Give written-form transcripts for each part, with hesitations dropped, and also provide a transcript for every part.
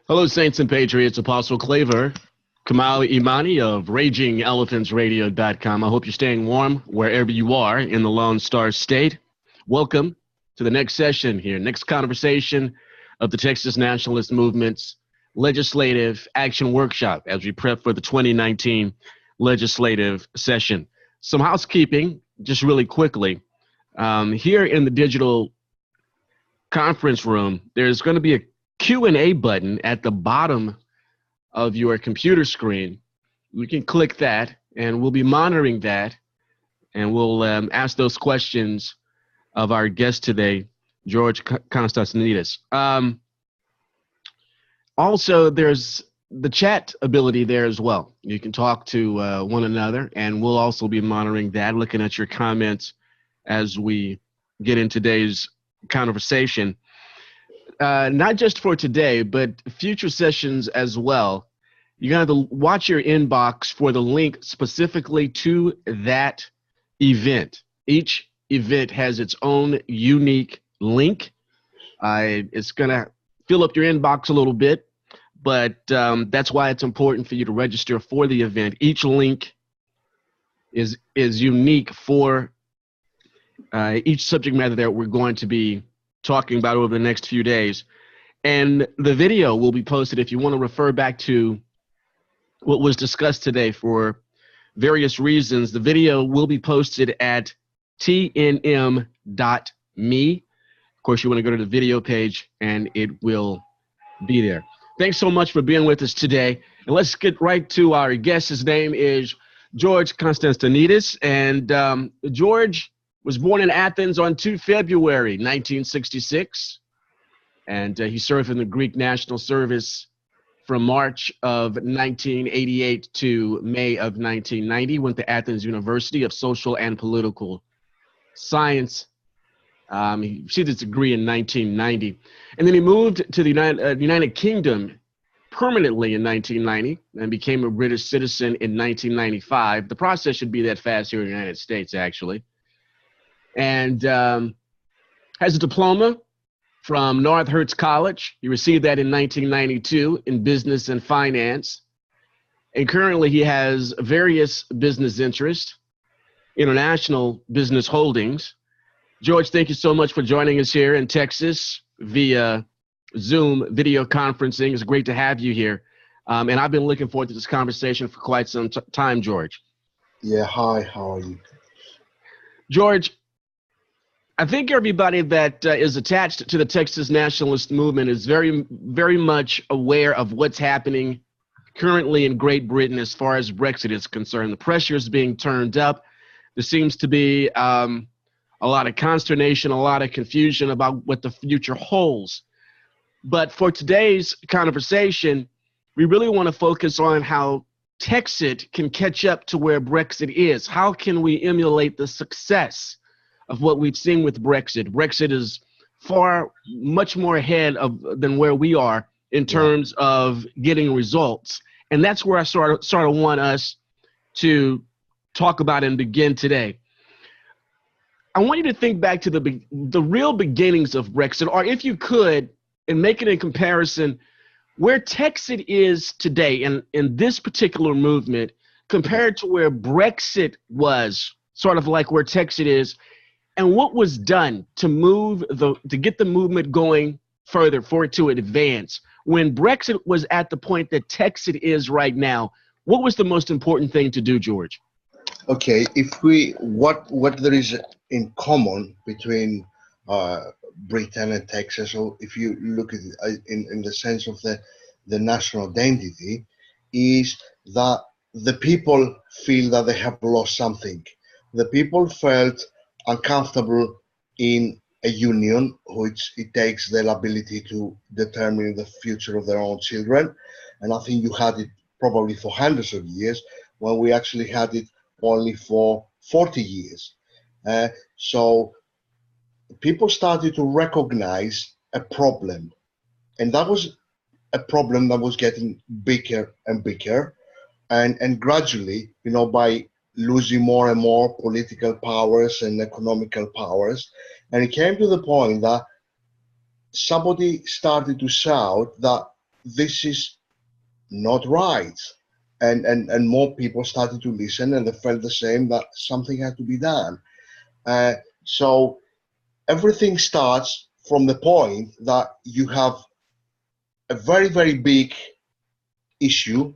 Hello, Saints and Patriots. Apostle Claver, Kamal Imani of RagingElePhantsRadio.com. I hope you're staying warm wherever you are in the Lone Star State. Welcome to the next session here, next conversation of the Texas Nationalist Movement's Legislative Action Workshop as we prep for the 2019 legislative session. Some housekeeping, just really quickly. Here in the digital conference room, there's going to be a Q&A button at the bottom of your computer screen. You can click that, and we'll be monitoring that, and we'll ask those questions of our guest today, George Konstantinidis. Also, there's the chat ability there as well. You can talk to one another, and we'll also be monitoring that, looking at your comments as we get in today's conversation. Not just for today, but future sessions as well. You're going to have to watch your inbox for the link specifically to that event. Each event has its own unique link. It's going to fill up your inbox a little bit, but that's why it's important for you to register for the event. Each link is unique for each subject matter that we're going to be talking about over the next few days. And the video will be posted if you want to refer back to what was discussed today for various reasons. The video will be posted at tnm.me. Of course, you want to go to the video page and it will be there. Thanks so much for being with us today. And let's get right to our guest. His name is George Konstantinidis. And George was born in Athens on 2 February 1966, and he served in the Greek National Service from March of 1988 to May of 1990. Went to Athens University of Social and Political Science. He received his degree in 1990, and then he moved to the United Kingdom permanently in 1990 and became a British citizen in 1995. The process should be that fast here in the United States, actually. And has a diploma from North Hertz College. He received that in 1992 in business and finance. And currently he has various business interests, international business holdings. George, thank you so much for joining us here in Texas via Zoom video conferencing. It's great to have you here. And I've been looking forward to this conversation for quite some time, George. Yeah, hi, how are you? George, I think everybody that is attached to the Texas Nationalist Movement is very, very much aware of what's happening currently in Great Britain as far as Brexit is concerned. The pressure is being turned up. There seems to be a lot of consternation, a lot of confusion about what the future holds. But for today's conversation, we really want to focus on how TEXIT can catch up to where Brexit is. How can we emulate the success of what we've seen with Brexit? Brexit is much more ahead than where we are in terms of getting results. And that's where I sort of want us to talk about and begin today. I want you to think back to the real beginnings of Brexit, or if you could, and make it in comparison, where TEXIT is today in this particular movement compared to where Brexit was, sort of like where TEXIT is, and what was done to get the movement going further, for it to advance. When Brexit was at the point that TEXIT is right now, what was the most important thing to do, George? Okay, what there is in common between Britain and Texas, or if you look at it in the sense of the national identity, is that the people feel that they have lost something. The people felt uncomfortable in a union which it takes their ability to determine the future of their own children. And I think you had it probably for hundreds of years, when we actually had it only for 40 years. So people started to recognize a problem, and that was a problem that was getting bigger and bigger, and gradually, by losing more and more political powers and economical powers. And it came to the point that somebody started to shout that this is not right. And more people started to listen, and they felt the same, that something had to be done. So everything starts from the point that you have a very, very big issue,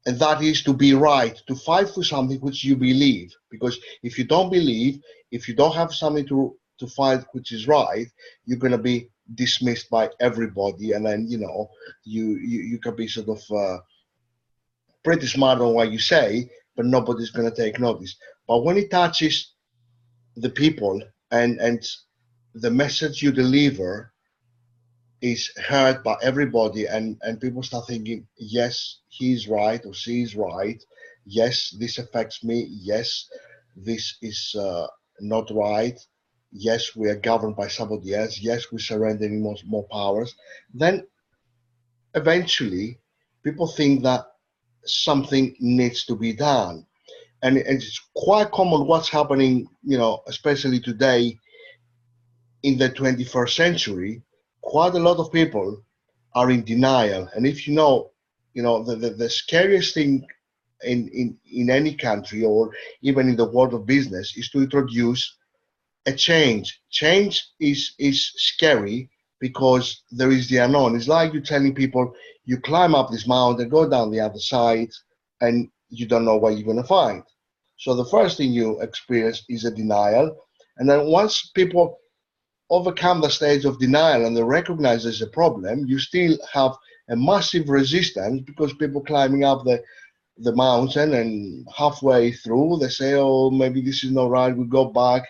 and that is to be right, to fight for something which you believe. Because if you don't believe, if you don't have something to fight which is right, you're going to be dismissed by everybody, and then you can be sort of pretty smart on what you say, but nobody's going to take notice. But when it touches the people, and the message you deliver is heard by everybody, and people start thinking, yes, he's right or she's right, yes, this affects me, yes, this is not right, yes, we are governed by somebody else, yes, we're surrendering more powers, then eventually people think that something needs to be done. And it's quite common what's happening, especially today in the 21st century. Quite a lot of people are in denial. And if the scariest thing in any country, or even in the world of business, is to introduce a change. Change is scary because there is the unknown. It's like you telling people, you climb up this mountain, go down the other side, and you don't know what you're going to find. So the first thing you experience is a denial. And then once people overcome the stage of denial and they recognize there's a problem, you still have a massive resistance, because people climbing up the mountain, and halfway through they say, oh, maybe this is not right, we go back,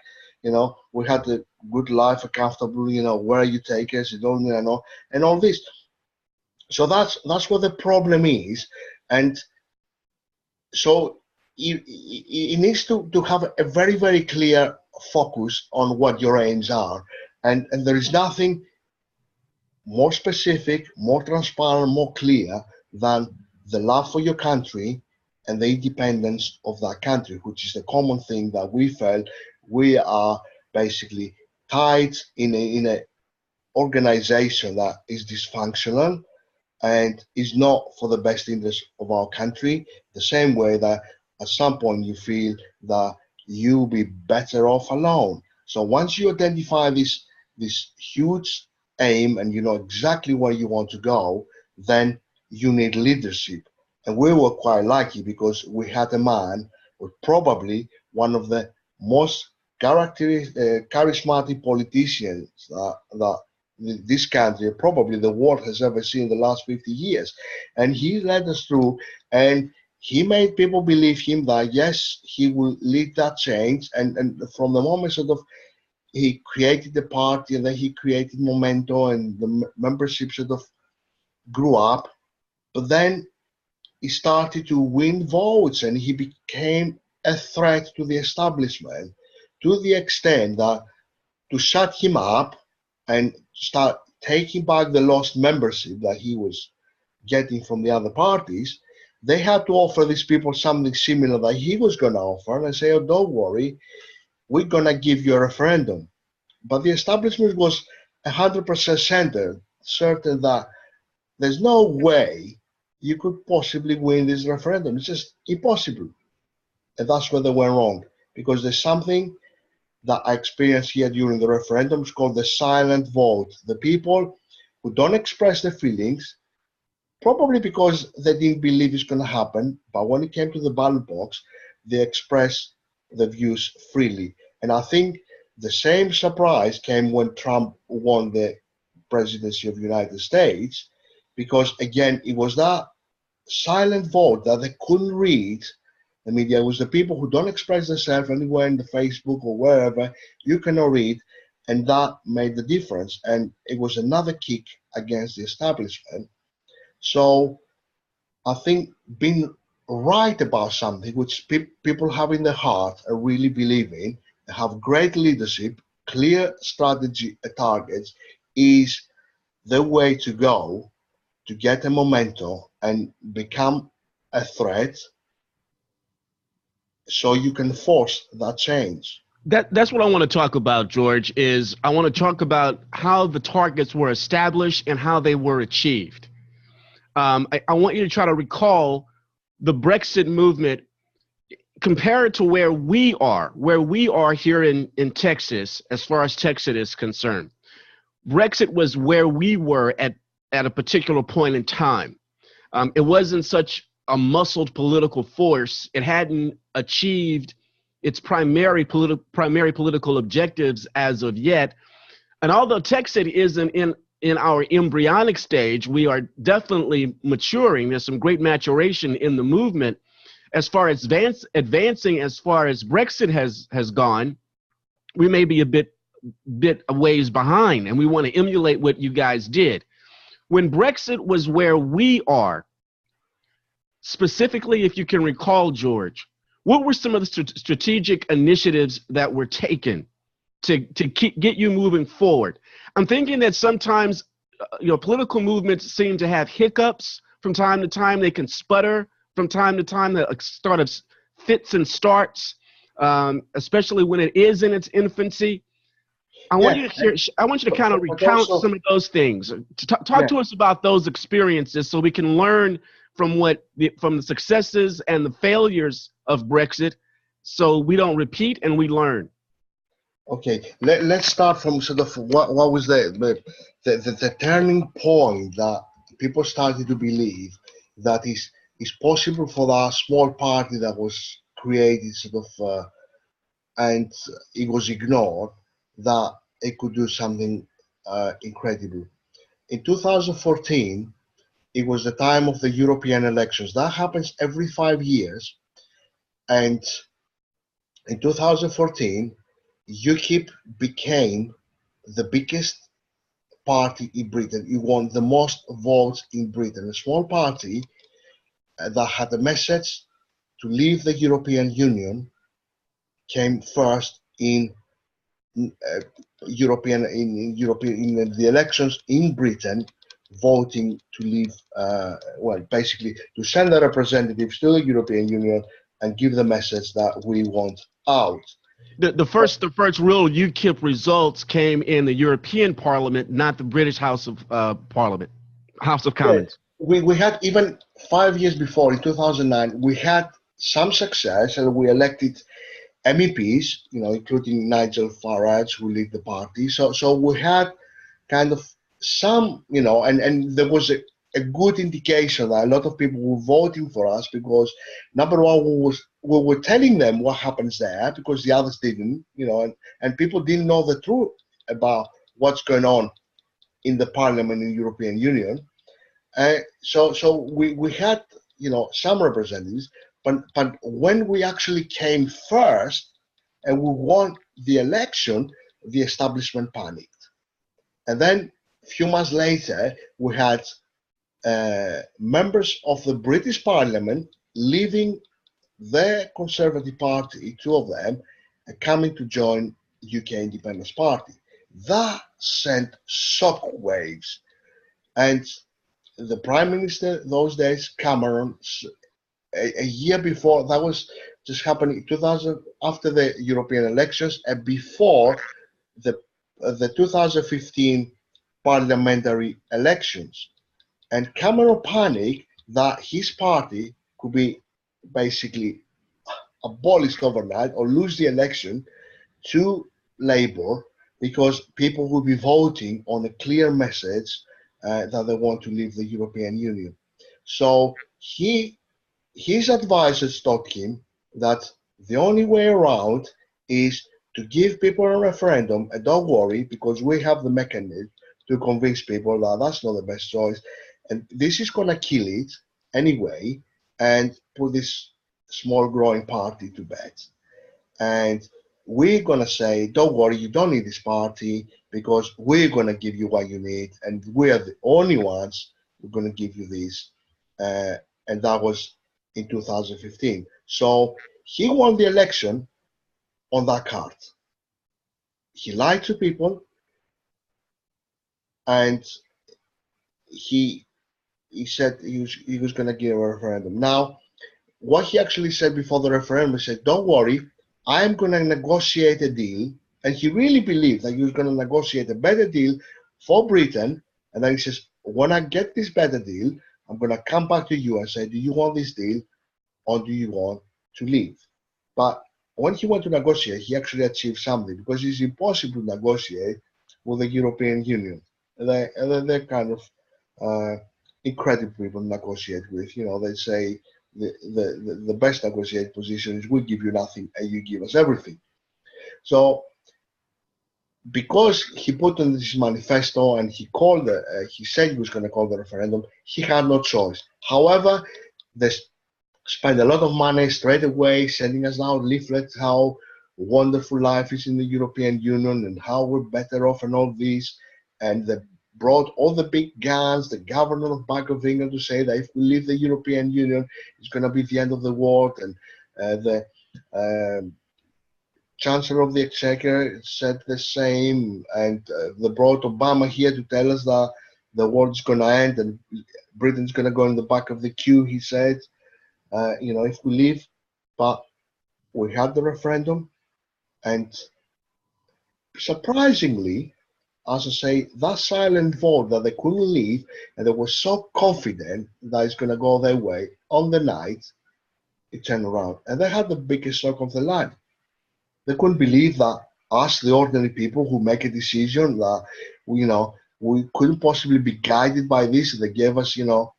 we had a good life, a comfortable, where you take us, you don't know, and all this. So that's what the problem is. And so it needs to have a very, very clear focus on what your aims are. And there is nothing more specific, more transparent, more clear than the love for your country and the independence of that country, which is the common thing that we felt. We are basically tied in a organization that is dysfunctional and is not for the best interest of our country, the same way that at some point you feel that you'll be better off alone. So once you identify this huge aim, and you know exactly where you want to go, then you need leadership. And we were quite lucky, because we had a man with probably one of the most charismatic politicians that this country, probably the world, has ever seen in the last 50 years. And he led us through, and he made people believe him that yes, he will lead that change. And from the moment sort of he created the party, and then he created Momento, and the membership sort of grew up. But then he started to win votes, and he became a threat to the establishment, to the extent that to shut him up and start taking back the lost membership that he was getting from the other parties, they had to offer these people something similar that he was going to offer, and say, oh, don't worry, we're going to give you a referendum. But the establishment was 100% certain that there's no way you could possibly win this referendum. It's just impossible. And that's where they went wrong, because there's something that I experienced here during the referendums called the silent vote. The people who don't express their feelings, probably because they didn't believe it's going to happen, but when it came to the ballot box, they expressed their views freely. And I think the same surprise came when Trump won the presidency of the United States, because again, it was that silent vote that they couldn't read. The media was the people who don't express themselves anywhere in the Facebook or wherever, you cannot read, and that made the difference. And it was another kick against the establishment. So I think being right about something which people have in their heart and really believe in, have great leadership, clear strategy targets, is the way to go to get a momentum and become a threat, so you can force that change. That's what I want to talk about, George, is I want to talk about how the targets were established and how they were achieved. I want you to try to recall the Brexit movement compared to where we are here in Texas, as far as TEXIT is concerned. Brexit was where we were at a particular point in time. It wasn't such a muscled political force. It hadn't achieved its primary political objectives as of yet. And although TEXIT isn't in our embryonic stage, we are definitely maturing. There's some great maturation in the movement. As far as advancing, as far as Brexit has gone, we may be a bit a ways behind, and we want to emulate what you guys did. When Brexit was where we are, specifically, if you can recall, George, what were some of the strategic initiatives that were taken to get you moving forward? I'm thinking that sometimes, political movements seem to have hiccups from time to time. They can sputter from time to time. That sort of fits and starts, especially when it is in its infancy. I want you to kind of recount some of those things. Talk to us about those experiences so we can learn from the successes and the failures of Brexit, so we don't repeat and we learn. Okay, let's start from sort of what was the turning point that people started to believe that is possible for that small party that was created and it was ignored, that it could do something incredible. In 2014, it was the time of the European elections. That happens every 5 years. And in 2014, UKIP became the biggest party in Britain. It won the most votes in Britain. A small party that had a message to leave the European Union came first in the elections in Britain, voting to leave, basically to send their representatives to the European Union and give the message that we want out. The first real UKIP results came in the European Parliament, not the British House of Parliament, House of Commons. Yeah, we had, even 5 years before, in 2009, we had some success, and we elected MEPs, including Nigel Farage, who lead the party. So we had kind of some, and there was a good indication that a lot of people were voting for us because, number one, we were telling them what happens there because the others didn't, and people didn't know the truth about what's going on in the Parliament in the European Union. So we had, some representatives, but when we actually came first and we won the election, the establishment panicked. And then a few months later, we had members of the British Parliament leaving the Conservative Party, 2 of them, coming to join UK Independence Party. That sent shockwaves. And the Prime Minister those days, Cameron, a year before, that was just happening 2000, after the European elections and before the 2015 parliamentary elections. And Cameron panicked that his party could be basically abolished overnight or lose the election to Labour because people would be voting on a clear message that they want to leave the European Union. So his advisors told him that the only way around is to give people a referendum, and don't worry, because we have the mechanism to convince people that that's not the best choice, and this is going to kill it anyway, and put this small growing party to bed. And we're going to say, don't worry, you don't need this party, because we're going to give you what you need, and we are the only ones who are going to give you this. And that was in 2015. So he won the election on that card. He lied to people, and he said he was going to give a referendum. Now, what he actually said before the referendum, he said, don't worry, I'm going to negotiate a deal. And he really believed that he was going to negotiate a better deal for Britain. And then he says, when I get this better deal, I'm going to come back to you and say, do you want this deal or do you want to leave? But when he went to negotiate, he actually achieved something, because it's impossible to negotiate with the European Union. They're kind of incredible people to negotiate with. You know, they say the best negotiated position is we give you nothing and you give us everything. So because he put in this manifesto and he called he said he was going to call the referendum, he had no choice. However, they spent a lot of money straight away sending us out leaflets how wonderful life is in the European Union and how we're better off and all this. And they brought all the big guns, the governor of Bank of England, to say that if we leave the European Union, it's going to be the end of the world. And the Chancellor of the Exchequer said the same, and they brought Obama here to tell us that the world's going to end and Britain's going to go in the back of the queue, he said, you know, if we leave. But we had the referendum, and surprisingly, as I say, that silent vote that they couldn't leave, and they were so confident that it's going to go their way, on the night, it turned around. And they had the biggest shock of their life. They couldn't believe that us, the ordinary people who make a decision, that you know, we couldn't possibly be guided by this. They gave us, you know,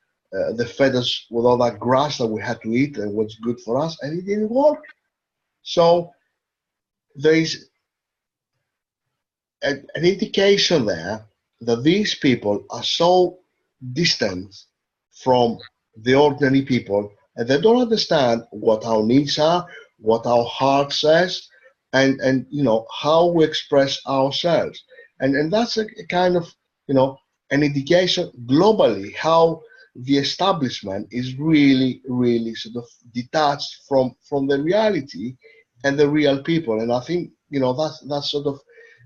they fed us with all that grass that we had to eat and what's good for us, and it didn't work. So there is an indication there that these people are so distant from the ordinary people, and they don't understand what our needs are, what our heart says, and you know, how we express ourselves. And that's a kind of, you know, an indication globally how the establishment is really, really sort of detached from the reality and the real people. And I think, you know, that's sort of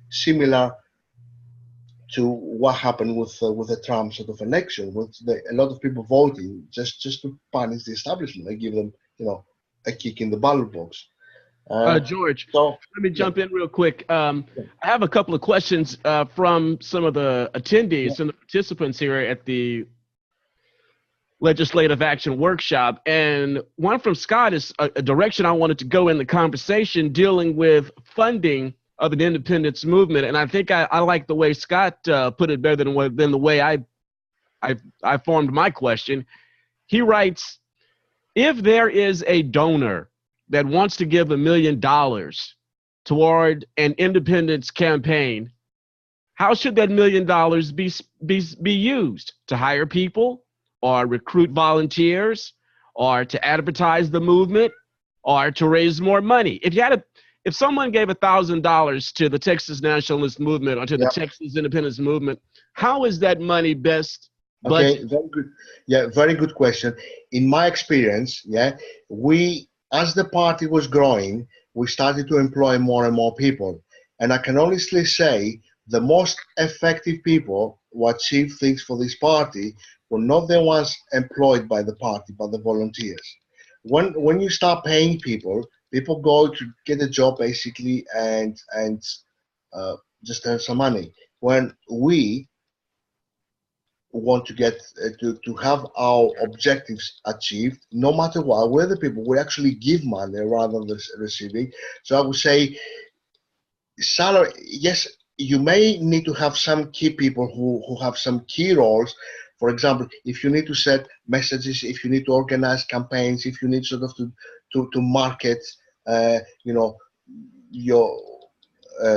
similar to what happened with the Trump sort of election, with a lot of people voting just to punish the establishment and give them, you know, a kick in the ballot box. George, So let me jump in real quick. yeah. I have a couple of questions from some of the attendees and the participants here at the Legislative Action Workshop. And one from Scott is a direction I wanted to go in the conversation, dealing with funding of an independence movement. And I think I like the way Scott put it better than the way I formed my question. He writes, if there is a donor that wants to give $1 million toward an independence campaign, how should that $1 million be used? To hire people, or recruit volunteers, or to advertise the movement, or to raise more money? If someone gave $1,000 to the Texas Nationalist Movement or to the Texas Independence Movement, how is that money best budgeted? Okay, very good. Yeah, very good question. In my experience, we, as the party was growing, we started to employ more and more people. And I can honestly say the most effective people who achieved things for this party were not the ones employed by the party, but the volunteers. When you start paying people, people go to get a job basically and just earn some money. When we want to get to have our objectives achieved, no matter what, we're the people, we actually give money rather than receiving. So I would say salary, yes, you may need to have some key people who have some key roles. For example, if you need to set messages, if you need to organize campaigns, if you need sort of to market, you know, your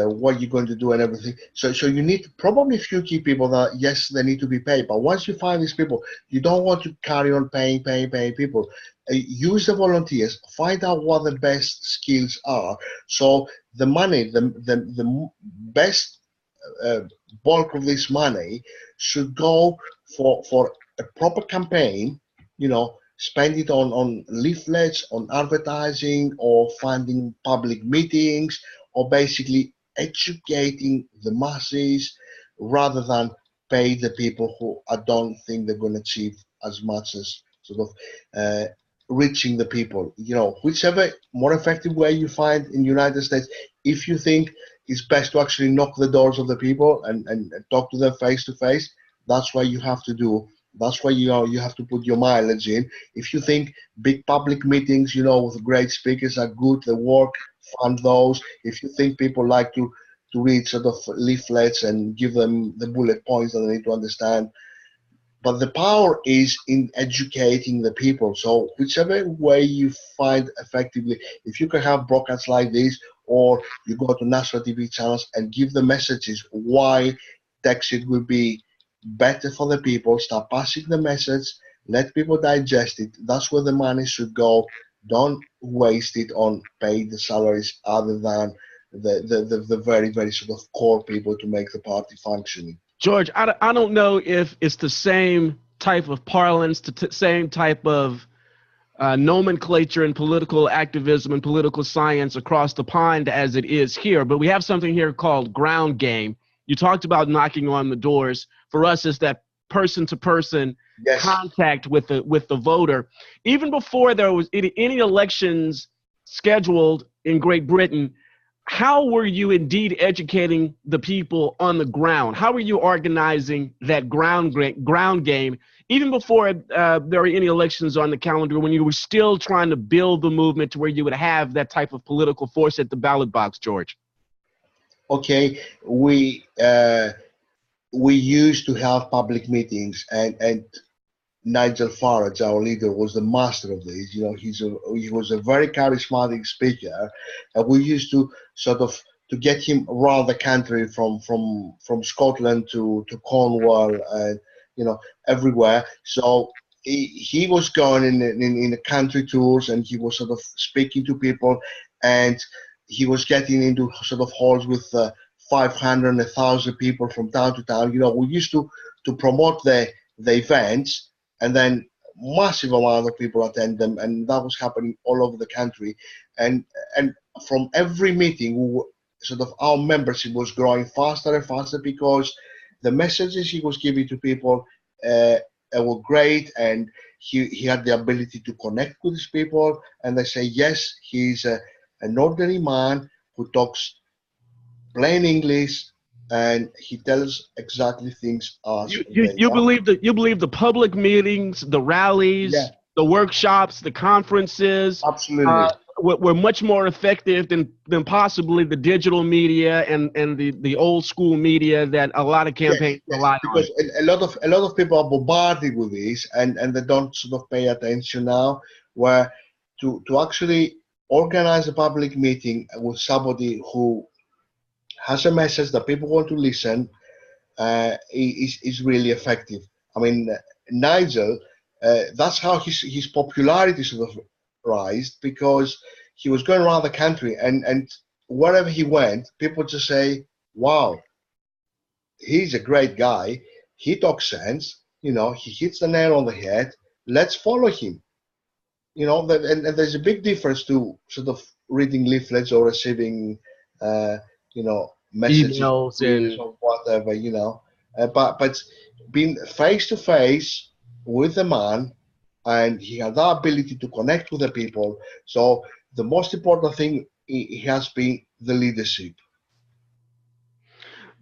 what you're going to do and everything. So you need probably a few key people that, yes, they need to be paid. But once you find these people, you don't want to carry on paying people. Use the volunteers, find out what the best skills are. So the money, the best bulk of this money should go for a proper campaign, you know, spend it on leaflets, on advertising, or funding public meetings, or basically educating the masses rather than pay the people who I don't think they're going to achieve as much as sort of reaching the people. You know, whichever more effective way you find in the United States, if you think it's best to actually knock the doors of the people and talk to them face to face, that's what you have to do. That's why you have to put your mileage in. If you think big public meetings, with great speakers are good, the work, fund those. If you think people like to read sort of leaflets and give them the bullet points that they need to understand, but the power is in educating the people. So whichever way you find effectively, if you can have broadcasts like this, or you go to national TV channels and give the messages why TEXIT will be better for the people, start passing the message, let people digest it. That's where the money should go. Don't waste it on paid salaries other than the very, very sort of core people to make the party functioning. George, I don't know if it's the same type of parlance, the same type of nomenclature and political activism and political science across the pond as it is here, but we have something here called ground game. You talked about knocking on the doors. For us, it's that person-to-person Yes. contact with the voter. Even before there was any elections scheduled in Great Britain, how were you indeed educating the people on the ground? How were you organizing that ground game even before there were any elections on the calendar, when you were still trying to build the movement to where you would have that type of political force at the ballot box, George? Okay, we used to have public meetings, and Nigel Farage, our leader, was the master of this. He was a very charismatic speaker, and we used to sort of to get him around the country from Scotland to Cornwall and everywhere. So he was going in the country tours, and he was sort of speaking to people, and he was getting into sort of halls with 500 and 1,000 people from town to town. We used to promote the events, and then massive amount of people attend them, and that was happening all over the country. And from every meeting, sort of our membership was growing faster and faster, because the messages he was giving to people were great, and he had the ability to connect with these people, and they say, yes, he's an ordinary man who talks plain English, and he tells exactly things as you believe the public meetings, the rallies, yeah, the workshops, the conferences, absolutely. were much more effective than possibly the digital media and the old school media that a lot of campaigns rely on. Because a lot of people are bombarded with this, and they don't sort of pay attention now. Where to actually organize a public meeting with somebody who has a message that people want to listen is really effective. I mean, Nigel, that's how his popularity sort of rise, because he was going around the country, and wherever he went, people just say, wow, he's a great guy. He talks sense. He hits the nail on the head. Let's follow him. And there's a big difference to sort of reading leaflets or receiving, messages Emails and or whatever. But being face to face with the man, and he had that ability to connect with the people. So the most important thing has been the leadership.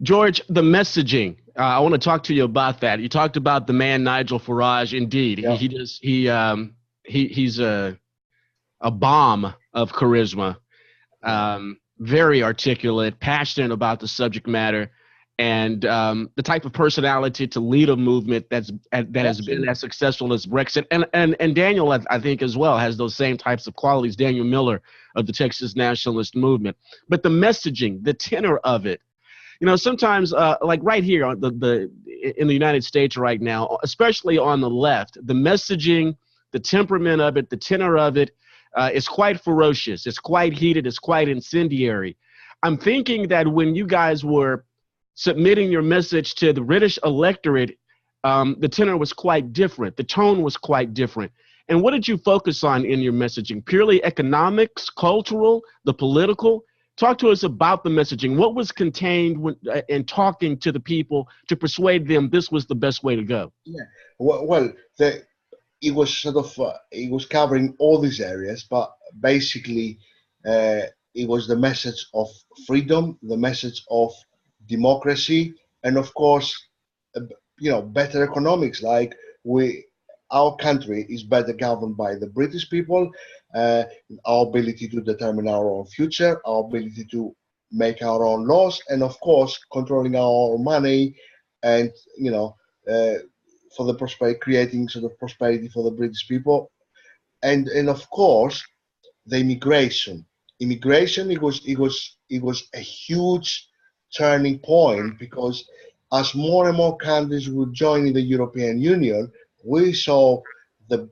George, the messaging. I want to talk to you about that. You talked about the man Nigel Farage. Indeed, Yeah. he's a bomb of charisma. Very articulate, passionate about the subject matter, and the type of personality to lead a movement that has been as successful as BREXIT. And Daniel, I think, as well, has those same types of qualities. Daniel Miller of the Texas Nationalist Movement. But the messaging, the tenor of it, sometimes like right here in the United States right now, especially on the left, the messaging, the temperament of it, the tenor of it, is quite ferocious. It's quite heated. It's quite incendiary. I'm thinking that when you guys were submitting your message to the British electorate, the tenor was quite different. The tone was quite different. And what did you focus on in your messaging? Purely economics, cultural, the political? Talk to us about the messaging. What was contained in talking to the people to persuade them this was the best way to go? Yeah. Well, it was sort of it was covering all these areas, but basically it was the message of freedom, the message of democracy, and of course, better economics, like our country is better governed by the British people, our ability to determine our own future, our ability to make our own laws, and of course controlling our own money, and uh, for the prosperity, creating sort of prosperity for the British people, and of course the immigration. Immigration, it was a huge turning point, because as more and more countries would join in the European Union, we saw the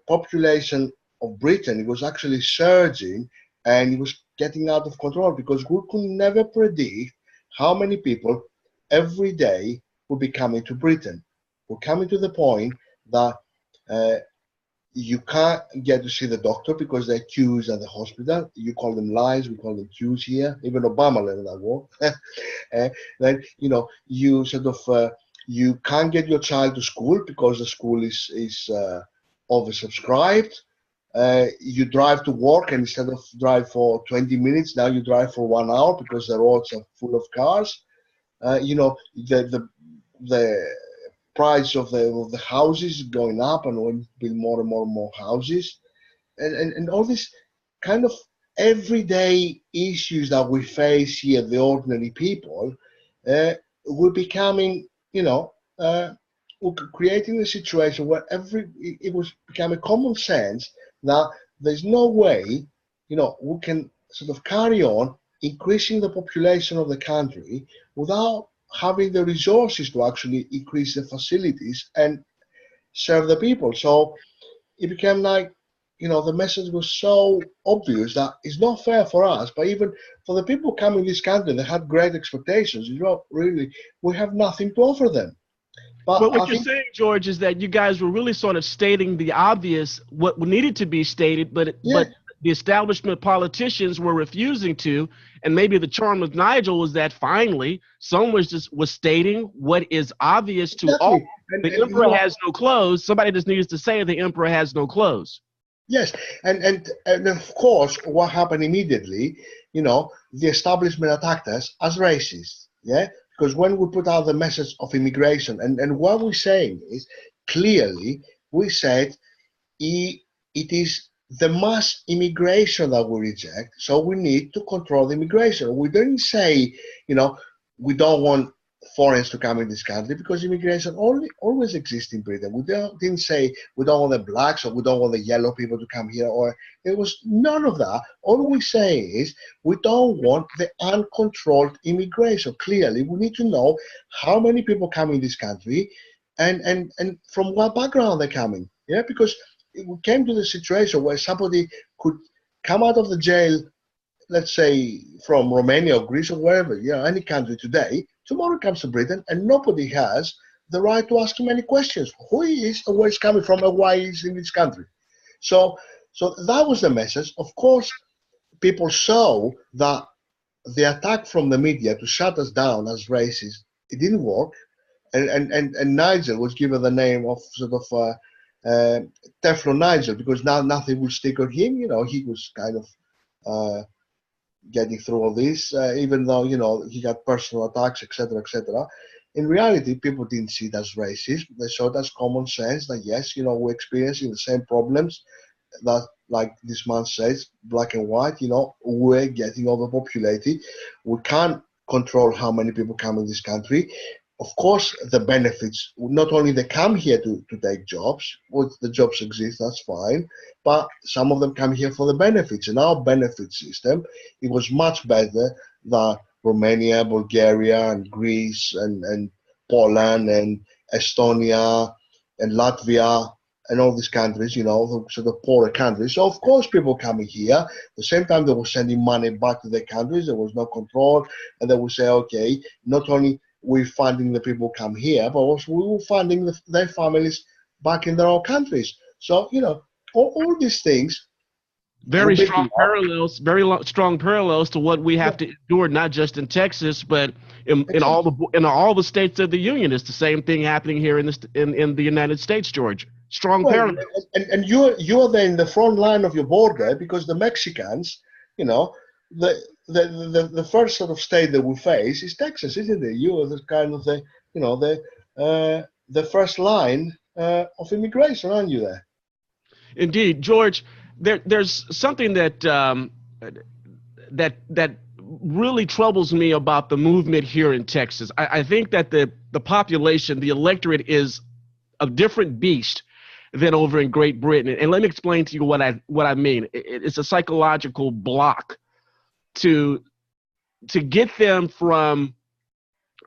population of Britain, it was actually surging, and it was getting out of control, because we could never predict how many people every day would be coming to Britain. We're coming to the point that uh, you can't get to see the doctor because they're queues at the hospital. You call them lines, we call them queues here. Even Obama learned that word. Then you sort of you can't get your child to school because the school is oversubscribed. You drive to work, and instead of drive for 20 minutes, now you drive for 1 hour because the roads are full of cars. The price of the houses going up, and we build more and more and more houses, and all these kind of everyday issues that we face here, the ordinary people, we're becoming, we're creating a situation where it was becoming common sense that there's no way, we can sort of carry on increasing the population of the country without having the resources to actually increase the facilities and serve the people. So it became like, the message was so obvious that it's not fair for us, but even for the people coming to this country, they had great expectations. Really, we have nothing to offer them. But But what I you're think, saying, George, is that you guys were really sort of stating the obvious, what needed to be stated, yeah, but the establishment politicians were refusing to. And maybe the charm of Nigel was that finally someone was stating what is obvious to all. exactly. And, The and emperor has no clothes. Somebody just needs to say the emperor has no clothes. yes, and of course, what happened immediately, the establishment attacked us as racist. Yeah, because when we put out the message of immigration, and what we're saying is clearly, we said it is the mass immigration that we reject, so we need to control the immigration. We didn't say, we don't want foreigners to come in this country, because immigration always exists in Britain. We didn't say we don't want the blacks or we don't want the yellow people to come here, or it was none of that. All we say is we don't want the uncontrolled immigration. Clearly, we need to know how many people come in this country, and from what background they're coming. Yeah, because we came to the situation where somebody could come out of the jail, let's say from Romania or Greece or wherever, any country today, tomorrow comes to Britain, and nobody has the right to ask him any questions. Who he is, and where he's coming from, and why he's in this country. So that was the message. Of course, people saw that the attack from the media to shut us down as racist, it didn't work. And Nigel was given the name of sort of Teflon Nigel, because now nothing will stick on him. He was kind of getting through all this, even though he got personal attacks, etc., etc. In reality, people didn't see it as racist. They saw it as common sense. That yes, we're experiencing the same problems that, like this man says, black and white. We're getting overpopulated. We can't control how many people come in this country. Of course, the benefits, not only they come here to take jobs, well, the jobs exist, that's fine, but some of them come here for the benefits. And our benefit system, it was much better than Romania, Bulgaria, and Greece, and Poland, and Estonia, and Latvia, and all these countries, the sort of poorer countries. So, of course, people coming here, at the same time they were sending money back to their countries, there was no control, and they would say, okay, not only we're funding the people who come here, but also we were funding their families back in their own countries. So, all these things. Very strong parallels, strong parallels to what we have to endure, not just in Texas, but in all the states of the union. It's the same thing happening here in the United States, George. Strong parallels. And you're there in the front line of your border, because the Mexicans, the first sort of state that we face is Texas, isn't it? You are the kind of the first line of immigration, aren't you there? Indeed, George. There's something that really troubles me about the movement here in Texas. I think that the population, the electorate, is a different beast than over in Great Britain. And let me explain to you what I mean. It's a psychological block to get them from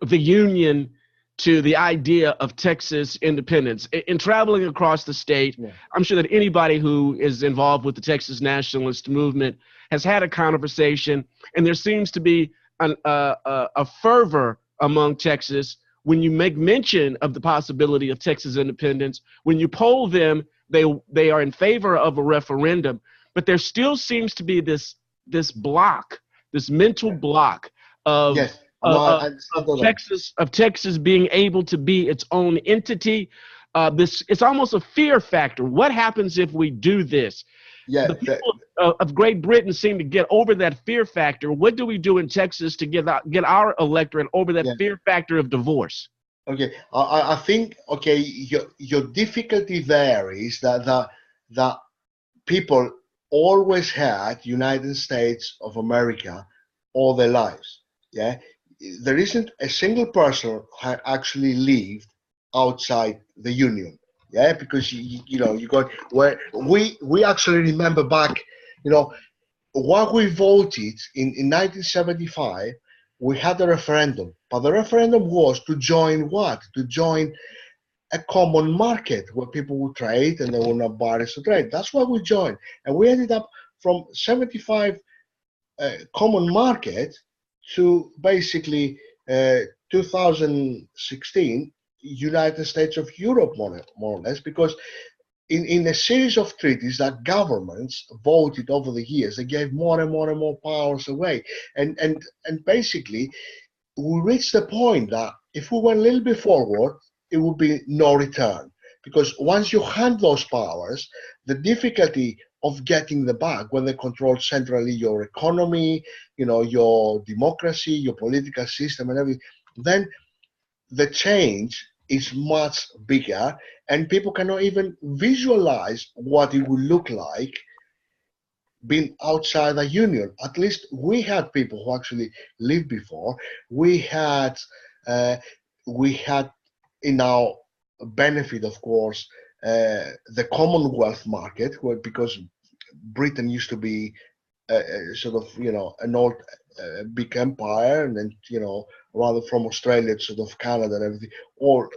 the Union to the idea of Texas independence. In traveling across the state, Yeah. I'm sure that anybody who is involved with the Texas nationalist movement has had a conversation, and there seems to be a fervor among Texas when you make mention of the possibility of Texas independence. When you poll them, they are in favor of a referendum, but there still seems to be this block, this mental block of Yes. No, I understand of all that. Texas being able to be its own entity. It's almost a fear factor. What happens if we do this? Yeah. The people of Great Britain seem to get over that fear factor. What do we do in Texas to get our electorate over that Yeah. fear factor of divorce? Okay. I think, okay, your difficulty there is that people always had United States of America all their lives. Yeah. There isn't a single person who actually lived outside the Union. Yeah, because you know you got where we actually remember back, you know, what we voted in 1975. We had a referendum, but the referendum was to join what? To join a common market where people would trade and there were no barriers to trade. That's why we joined, and we ended up from 75 common market to basically 2016 United States of Europe, more or less, because in a series of treaties that governments voted over the years, they gave more and more and more powers away, and basically we reached the point that if we went a little bit forward, it would be no return. Because once you hand those powers, the difficulty of getting them back when they control centrally your economy, you know, your democracy, your political system, and everything, then the change is much bigger, and people cannot even visualize what it would look like being outside the union. At least we had people who actually lived before. We had uh, we had in our benefit, of course, the Commonwealth market, where because Britain used to be sort of, you know, an old big empire, and then, you know, rather from Australia to sort of Canada and everything, or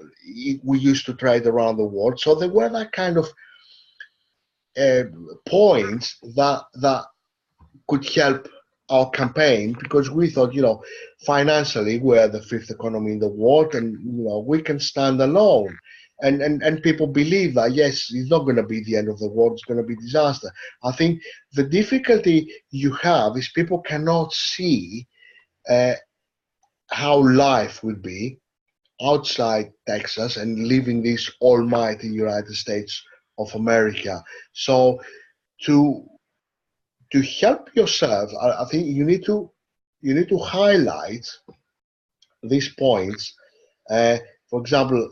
we used to trade around the world. So there were that kind of uh, points that could help our campaign, because we thought, you know, financially we're the fifth economy in the world, and you know we can stand alone. And people believe that yes, it's not going to be the end of the world, it's going to be disaster. I think the difficulty you have is people cannot see uh, how life would be outside Texas and living this almighty United States of America. So to help yourself, I think you need to highlight these points. For example,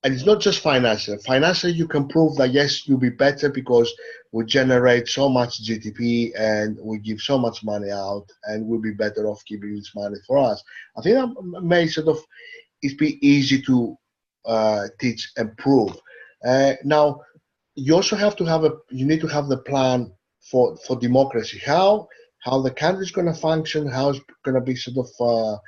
and it's not just financial. Financially, you can prove that yes, you'll be better because we generate so much GDP and we give so much money out, and we'll be better off keeping this money for us. I think that may sort of it be easy to teach and prove. Now, you also have to have you need to have the plan for democracy. How the country is going to function, how it's going to be sort of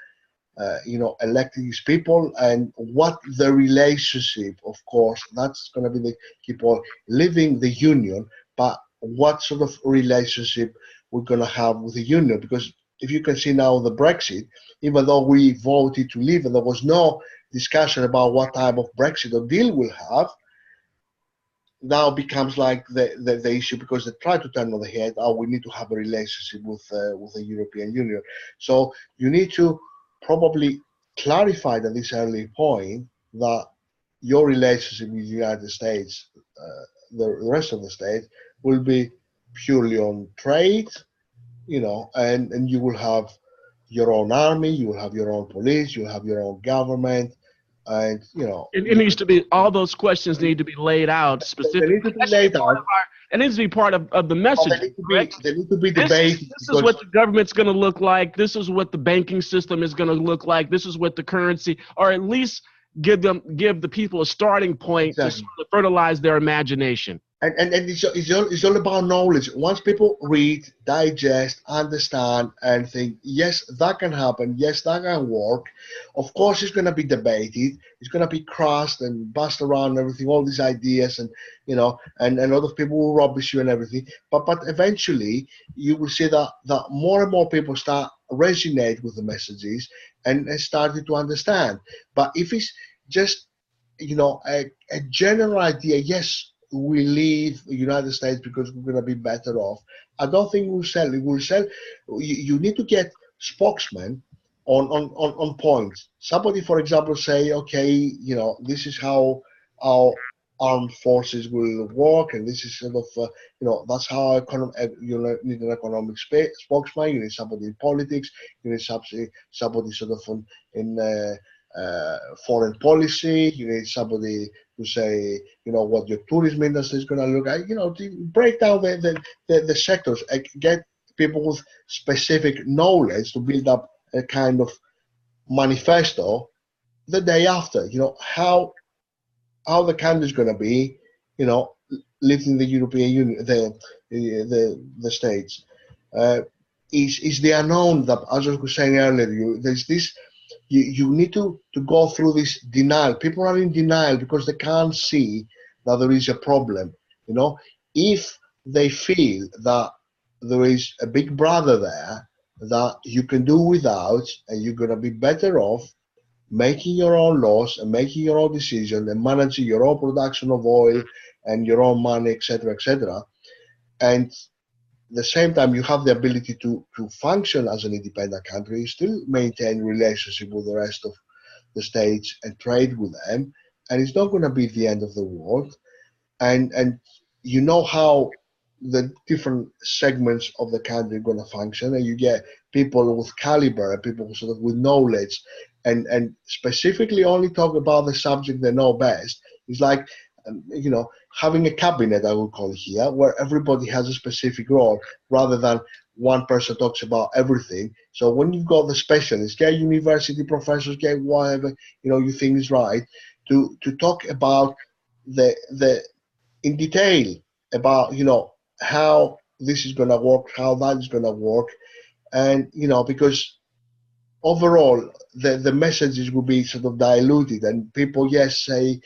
you know, electing these people, and what the relationship, of course, that's going to be the key point, leaving the union, but what sort of relationship we're going to have with the union. Because if you can see now the Brexit, even though we voted to leave and there was no discussion about what type of Brexit or deal we'll have, now becomes like the issue, because they try to turn on the head. Oh, we need to have a relationship with the European Union. So you need to probably clarify at this early point that your relationship with the United States, the rest of the states, will be purely on trade, you know, and you will have your own army, you will have your own police, you will have your own government, And you know, It needs to be, all those questions need to be laid out they specifically. need to be laid out. It needs to be part of the But message, correct? they need to be This is debated this is because what the government's going to look like. This is what the banking system is going to look like. This is what the currency, or at least give the people a starting point to exactly. sort of fertilize their imagination. And it's all about knowledge. Once people read, digest, understand, and think, yes, that can happen, yes, that can work, of course it's going to be debated, it's going to be crossed and passed around and everything, all these ideas, and you know, and a lot of people will rubbish you and everything. But eventually you will see that more and more people start resonate with the messages and starting to understand. But if it's just, you know, a general idea, yes, we leave the United States because we're going to be better off, I don't think we'll sell. It will sell. You need to get spokesmen on points. Somebody, for example, say, okay, you know, this is how our armed forces will work, and this is sort of, you know, that's how you need an economic spokesman. You need somebody in politics. You need somebody sort of in foreign policy. You need somebody to say, you know, what your tourism industry is going to look like, you know, to break down the sectors, get people with specific knowledge to build up a kind of manifesto the day after, you know, how the country is going to be, you know, leaving the European Union, the States. Is the unknown that, as I was saying earlier, there's this, you need to go through this denial. People are in denial because they can't see that there is a problem. You know, if they feel that there is a big brother there that you can do without, and you're going to be better off making your own laws and making your own decisions and managing your own production of oil and your own money, etc., and the same time you have the ability to function as an independent country, still maintain relationship with the rest of the states and trade with them, and it's not going to be the end of the world. And you know how the different segments of the country are going to function, and you get people with caliber and people sort of with knowledge, and specifically only talk about the subject they know best. It's like, you know, having a cabinet, I would call it here, where everybody has a specific role rather than one person talks about everything. So when you've got the specialists, get university professors, get whatever, you know, you think is right, to talk about the in detail about, you know, how this is going to work, how that is going to work, and you know, because overall the messages will be sort of diluted, and people, yes, say,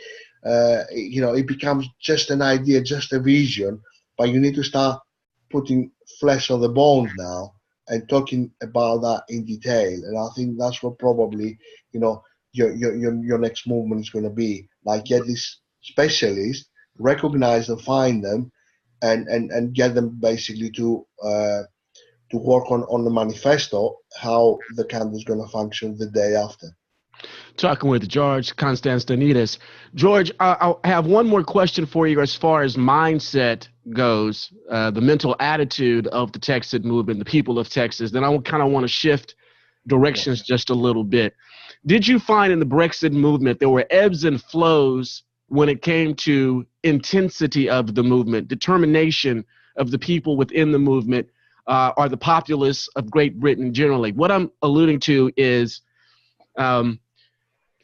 you know, it becomes just an idea, just a vision, but you need to start putting flesh on the bones now and talking about that in detail. And I think that's what probably, you know, your next movement is going to be, like, get these specialists, recognize and find them, and get them basically to work on the manifesto, how the country is going to function the day after. Talking with George Konstantinidis. George, I have one more question for you as far as mindset goes, the mental attitude of the TEXIT movement, the people of Texas. Then I kind of want to shift directions just a little bit. Did you find in the Brexit movement there were ebbs and flows when it came to intensity of the movement, determination of the people within the movement, or the populace of Great Britain generally? What I'm alluding to is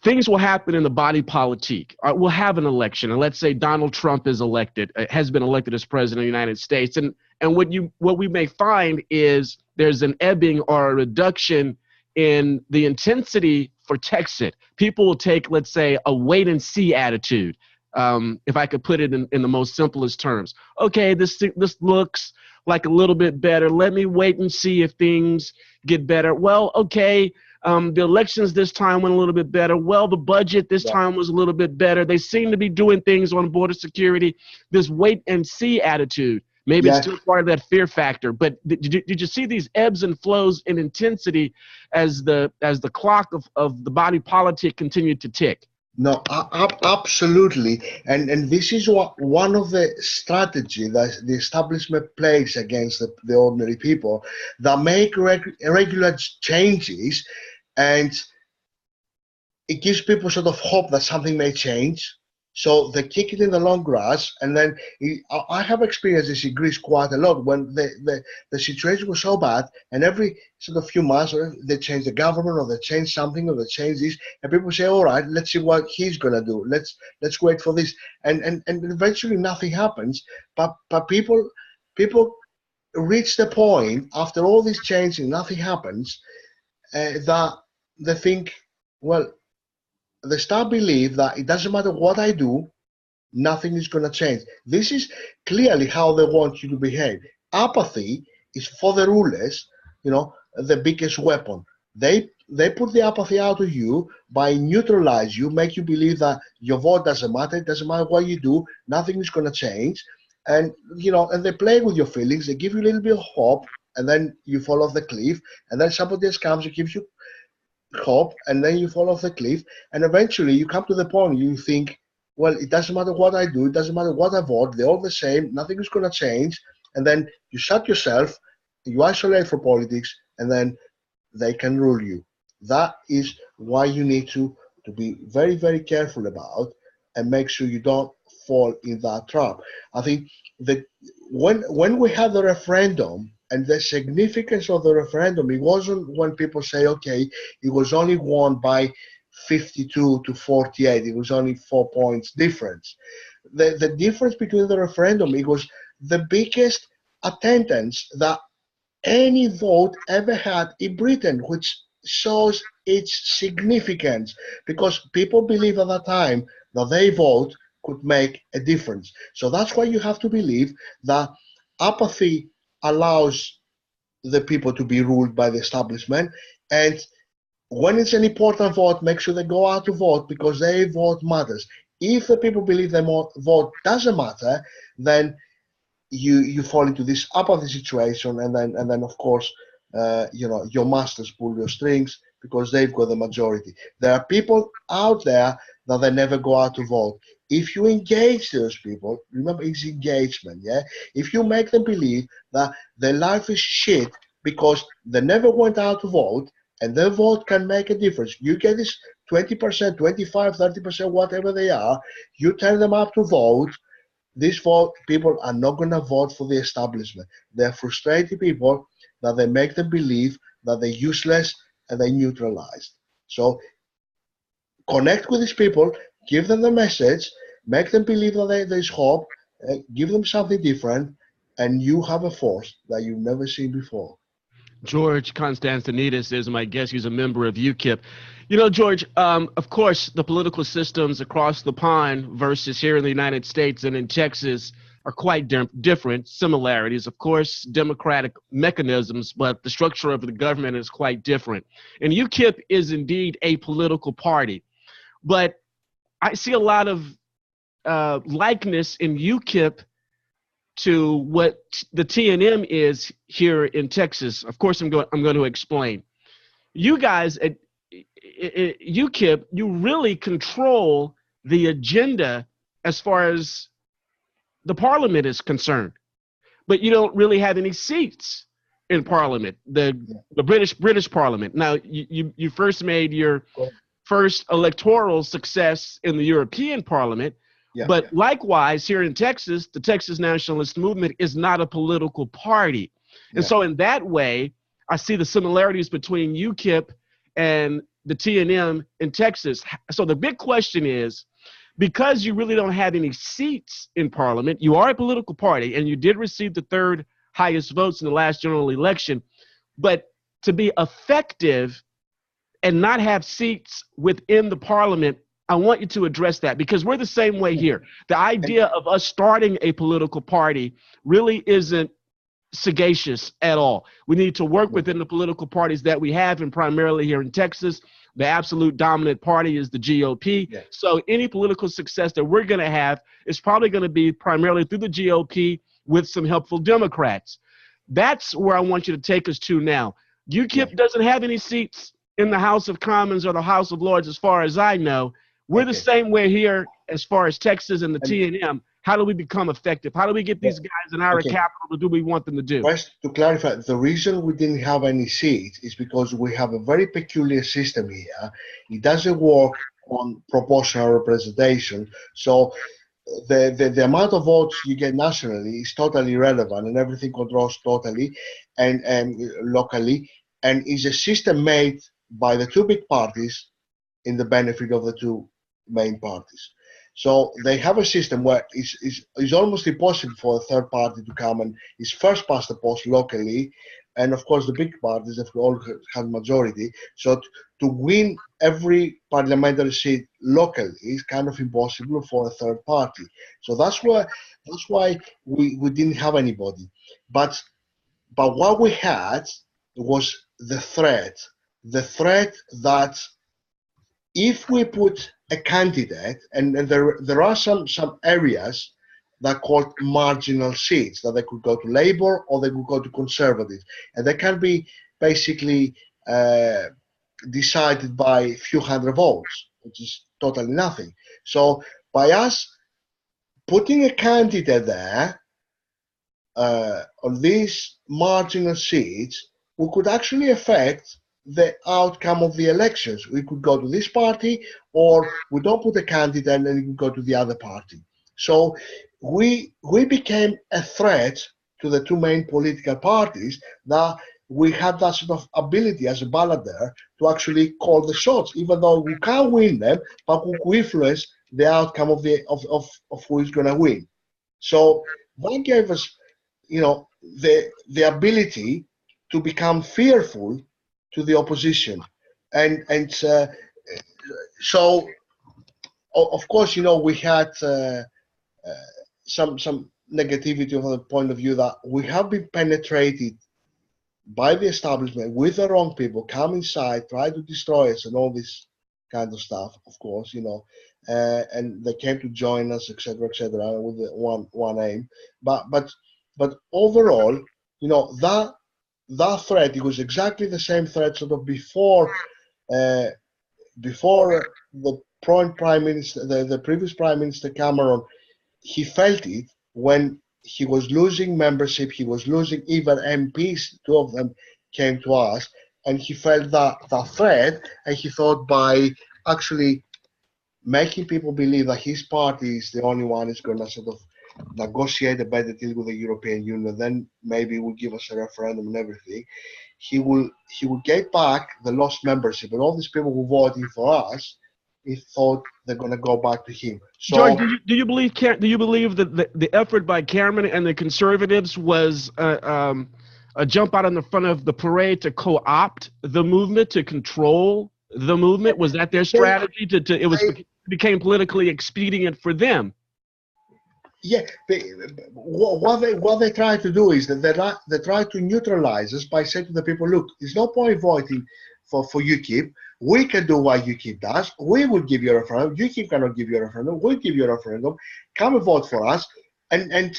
things will happen in the body politique. We'll have an election, and let's say Donald Trump is elected, has been elected as president of the United States, and what we may find is there's an ebbing or a reduction in the intensity for TEXIT. People will take, let's say, a wait and see attitude. If I could put it in the most simplest terms. Okay, this looks like a little bit better. Let me wait and see if things get better. Well, okay, the elections this time went a little bit better. Well, the budget this time was a little bit better. They seem to be doing things on border security. This wait and see attitude. Maybe it's still part of that fear factor. But did you see these ebbs and flows in intensity as the clock of the body politic continued to tick? No, absolutely, and this is what one of the strategy that the establishment plays against the ordinary people, that make regular changes, and it gives people sort of hope that something may change. So they kick it in the long grass, and then I have experienced this in Greece quite a lot when the situation was so bad, and every sort of few months they change the government or they change something or they change this, and people say, all right, let's see what he's gonna do. Let's wait for this, and eventually nothing happens. But people reach the point after all this changing, nothing happens, that they think, well, they start believe that it doesn't matter what I do, nothing is going to change. This is clearly how they want you to behave. Apathy is for the rulers, the biggest weapon. They put the apathy out of you by neutralize you, make you believe that your vote doesn't matter. It doesn't matter what you do, nothing is going to change, and and they play with your feelings. They give you a little bit of hope, and then you fall off the cliff, and then somebody else comes and gives you hope, and then you fall off the cliff, and eventually you come to the point you think, well, it doesn't matter what I do, it doesn't matter what I vote, they're all the same, nothing is going to change, and then you shut yourself, you isolate from politics, and then they can rule you. That is why you need to be very, very careful about and make sure you don't fall in that trap. I think that when we had the referendum, and the significance of the referendum, it wasn't when people say, okay, it was only won by 52 to 48, it was only 4 points difference. The difference between the referendum, it was the biggest attendance that any vote ever had in Britain, which shows its significance, because people believe at that time that their vote could make a difference. So that's why you have to believe that apathy allows the people to be ruled by the establishment, and when it's an important vote, make sure they go out to vote because their vote matters. If the people believe their vote doesn't matter, then you fall into this apathy situation, and then of course your masters pull your strings because they've got the majority. There are people out there that they never go out to vote. If you engage those people, remember, it's engagement, yeah? If you make them believe that their life is shit because they never went out to vote and their vote can make a difference, you get this 20%, 25, 30%, whatever they are, you turn them up to vote, these people are not going to vote for the establishment. They're frustrated people that they make them believe that they're useless and they're neutralized. So connect with these people, give them the message, make them believe that there's hope, give them something different, and you have a force that you've never seen before. George Konstantinidis is my guest. He's a member of UKIP. George, of course, the political systems across the pond versus here in the United States and in Texas are quite different. Similarities, of course, democratic mechanisms, but the structure of the government is quite different. And UKIP is indeed a political party. But I see a lot of likeness in UKIP to what the TNM is here in Texas. Of course, I'm going to explain. You guys at UKIP, you really control the agenda as far as the parliament is concerned, but you don't really have any seats in parliament, the British parliament. Now, you first made your first electoral success in the European Parliament, but likewise here in Texas, the Texas Nationalist Movement is not a political party. And so in that way, I see the similarities between UKIP and the TNM in Texas. So the big question is, because you really don't have any seats in Parliament, you are a political party, and you did receive the third highest votes in the last general election, but to be effective and not have seats within the parliament, I want you to address that, because we're the same way here. The idea of us starting a political party really isn't sagacious at all. We need to work within the political parties that we have, and primarily here in Texas, the absolute dominant party is the GOP. So any political success that we're going to have is probably going to be primarily through the GOP with some helpful Democrats. That's where I want you to take us to now. UKIP doesn't have any seats in the House of Commons or the House of Lords, as far as I know. We're the same way here as far as Texas and the TNM. How do we become effective? How do we get these guys in our Okay. capital to do what we want them to do? First, to clarify, the reason we didn't have any seats is because we have a very peculiar system here. It doesn't work on proportional representation. So the amount of votes you get nationally is totally irrelevant, and everything controls totally and locally, and is a system made by the two big parties in the benefit of the two main parties. So they have a system where it's almost impossible for a third party to come and is first past the post locally, and of course the big parties have all had majority. So to win every parliamentary seat locally is kind of impossible for a third party. So that's why we didn't have anybody. But what we had was the threat that if we put a candidate, and there are some areas that are called marginal seats, that they could go to Labour or they could go to Conservative, and they can be basically decided by a few hundred votes, which is totally nothing. So by us putting a candidate there on these marginal seats, we could actually affect the outcome of the elections. We could go to this party, or we don't put a candidate and we can go to the other party. So we became a threat to the two main political parties, that we had that sort of ability as a ballader to actually call the shots, even though we can't win them, but we could influence the outcome of who is going to win. So that gave us, the ability to become fearful to the opposition, and so of course, we had some negativity from the point of view that we have been penetrated by the establishment with the wrong people, come inside, try to destroy us, and all this kind of stuff. Of course, and they came to join us, etc., etc., with the one aim. But overall, that threat, it was exactly the same threat sort of before the prime minister, the previous prime minister Cameron. He felt it when he was losing membership, he was losing even MPs. Two of them came to us, and he felt that threat, and he thought by actually making people believe that his party is the only one who's going to sort of negotiate a better deal with the European Union, then maybe will give us a referendum and everything. He will get back the lost membership, and all these people who voted for us, he thought they're going to go back to him. So, George, do you believe that the effort by Cameron and the Conservatives was a jump out in the front of the parade to co-opt the movement, to control the movement? Was that their strategy? It became politically expedient for them. Yeah, what they try to do is that they try to neutralize us by saying to the people, look, there's no point voting for UKIP. We can do what UKIP does. We will give you a referendum. UKIP cannot give you a referendum. We'll give you a referendum. Come and vote for us. And